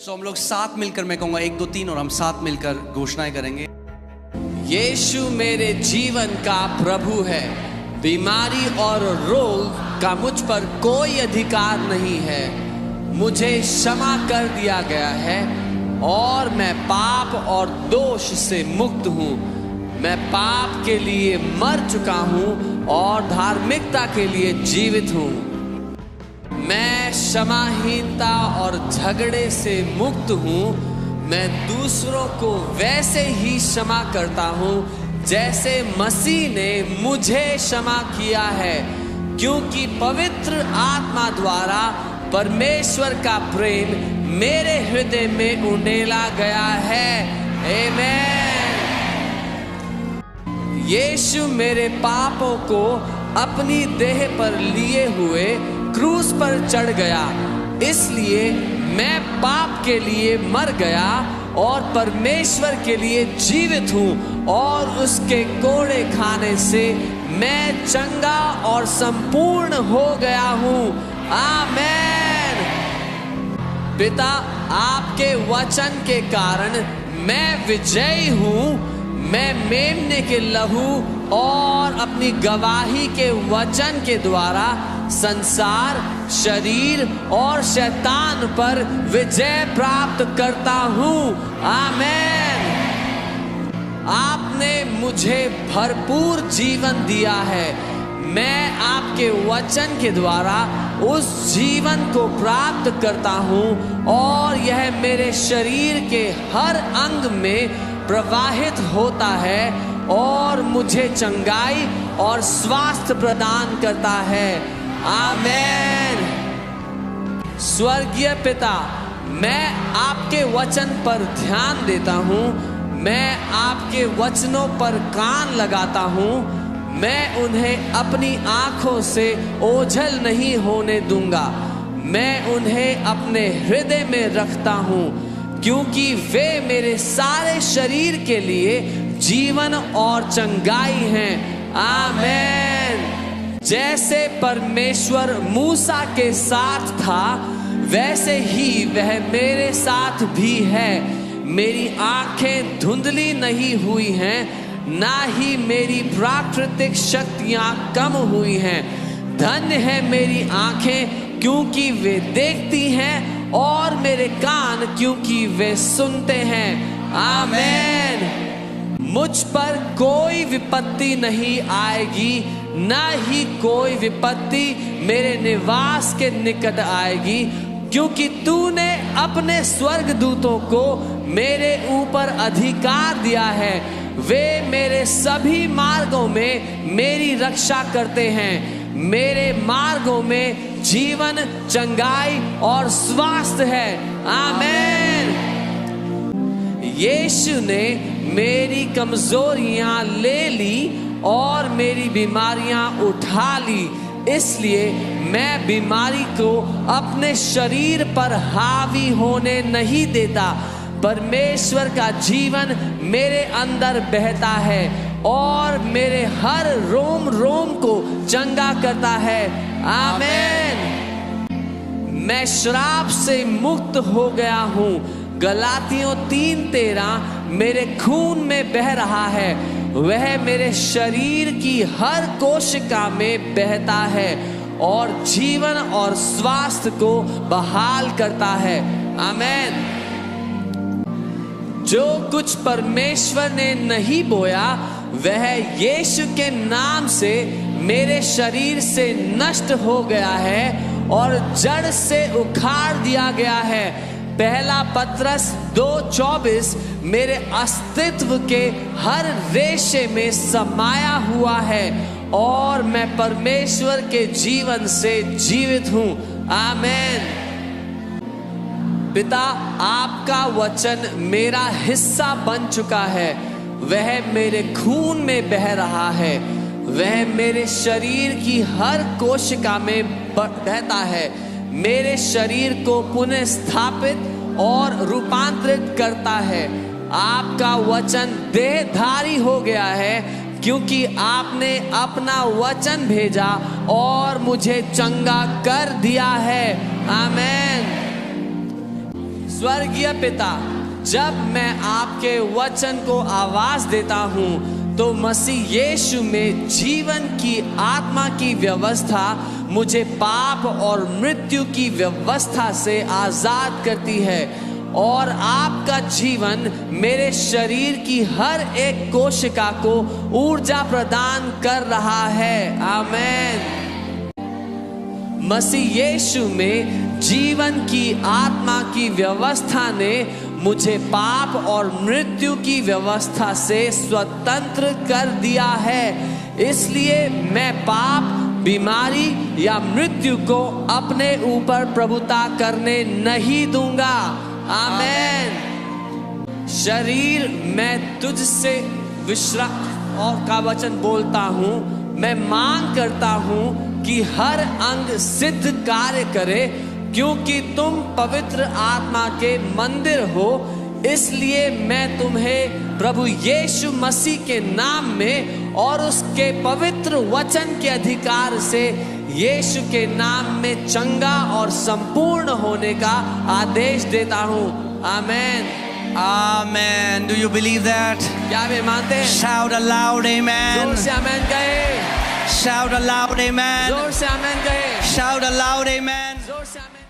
हम लोग साथ मिलकर, मैं कहूँगा 1 2 3 और हम साथ मिलकर घोषणाएं करेंगे। यीशु मेरे जीवन का प्रभु है, बीमारी और रोग का मुझ पर कोई अधिकार नहीं है। मुझे क्षमा कर दिया गया है और मैं पाप और दोष से मुक्त हूँ। मैं पाप के लिए मर चुका हूँ और धार्मिकता के लिए जीवित हूँ। मैं क्षमाहीनता और झगड़े से मुक्त हूँ। मैं दूसरों को वैसे ही क्षमा करता हूँ जैसे मसीह ने मुझे क्षमा किया है, क्योंकि पवित्र आत्मा द्वारा परमेश्वर का प्रेम मेरे हृदय में उंडेला गया है। आमीन। यीशु मेरे पापों को अपनी देह पर लिए हुए क्रूस पर चढ़ गया, इसलिए मैं पाप के लिए मर गया और परमेश्वर के लिए जीवित हूँ, और उसके कोड़े खाने से मैं चंगा और संपूर्ण हो गया हूँ। आमीन। पिता, आपके वचन के कारण मैं विजयी हूँ। मैं मेमने के लहू और अपनी गवाही के वचन के द्वारा संसार, शरीर और शैतान पर विजय प्राप्त करता हूँ। आमीन। आपने मुझे भरपूर जीवन दिया है। मैं आपके वचन के द्वारा उस जीवन को प्राप्त करता हूँ और यह मेरे शरीर के हर अंग में प्रवाहित होता है और मुझे चंगाई और स्वास्थ्य प्रदान करता है। आमीन। स्वर्गीय पिता, मैं आपके वचन पर ध्यान देता हूँ। मैं आपके वचनों पर कान लगाता हूँ। मैं उन्हें अपनी आंखों से ओझल नहीं होने दूंगा। मैं उन्हें अपने हृदय में रखता हूँ, क्योंकि वे मेरे सारे शरीर के लिए जीवन और चंगाई हैं। आमीन। जैसे परमेश्वर मूसा के साथ था, वैसे ही वह मेरे साथ भी है। मेरी आंखें धुंधली नहीं हुई हैं, ना ही मेरी प्राकृतिक शक्तियां कम हुई हैं। धन्य है मेरी आंखें, क्योंकि वे देखती हैं, और मेरे कान, क्योंकि वे सुनते हैं। आमीन। मुझ पर कोई विपत्ति नहीं आएगी, ना ही कोई विपत्ति मेरे निवास के निकट आएगी, क्योंकि तूने अपने स्वर्गदूतों को मेरे ऊपर अधिकार दिया है। वे मेरे सभी मार्गों में मेरी रक्षा करते हैं। मेरे मार्गों में जीवन, चंगाई और स्वास्थ्य है। आमीन। यीशु ने मेरी कमजोरियां ले ली और मेरी बीमारियां उठा ली, इसलिए मैं बीमारी को अपने शरीर पर हावी होने नहीं देता। परमेश्वर का जीवन मेरे अंदर बहता है और मेरे हर रोम रोम को चंगा करता है। आमीन। मैं श्राप से मुक्त हो गया हूँ। गलातियों 3:13 मेरे खून में बह रहा है। वह मेरे शरीर की हर कोशिका में बहता है और जीवन और स्वास्थ्य को बहाल करता है। आमीन। जो कुछ परमेश्वर ने नहीं बोया, वह यीशु के नाम से मेरे शरीर से नष्ट हो गया है और जड़ से उखाड़ दिया गया है। पहला पत्रस 2:24 मेरे अस्तित्व के हर रेशे में समाया हुआ है और मैं परमेश्वर के जीवन से जीवित हूँ। आमीन। पिता, आपका वचन मेरा हिस्सा बन चुका है। वह मेरे खून में बह रहा है। वह मेरे शरीर की हर कोशिका में बहता है। मेरे शरीर को पुनः स्थापित और रूपांतरित करता है। आपका वचन देहधारी हो गया है, क्योंकि आपने अपना वचन भेजा और मुझे चंगा कर दिया है। आमीन। स्वर्गीय पिता, जब मैं आपके वचन को आवाज देता हूँ तो मसीह यीशु में जीवन की आत्मा की व्यवस्था मुझे पाप और मृत्यु की व्यवस्था से आजाद करती है, और आपका जीवन मेरे शरीर की हर एक कोशिका को ऊर्जा प्रदान कर रहा है। आमेन। मसीह यीशु में जीवन की आत्मा की व्यवस्था ने मुझे पाप और मृत्यु की व्यवस्था से स्वतंत्र कर दिया है। इसलिए मैं पाप, बीमारी या मृत्यु को अपने ऊपर प्रभुता करने नहीं दूंगा। आमेन। शरीर, मैं तुझसे विश्राम और का वचन बोलता हूँ। मैं मांग करता हूँ कि हर अंग सिद्ध कार्य करे, क्योंकि तुम पवित्र आत्मा के मंदिर हो। इसलिए मैं तुम्हें प्रभु यीशु मसीह के नाम में और उसके पवित्र वचन के अधिकार से यीशु के नाम में चंगा और संपूर्ण होने का आदेश देता हूँ। आमेन। Amen. Do you believe that? क्या वे मानते हैं? Shout aloud, amen. जोर से आमेन कहे। Shout aloud, amen. जोर से आमेन कहे। Shout aloud, amen. जोर से आमेन।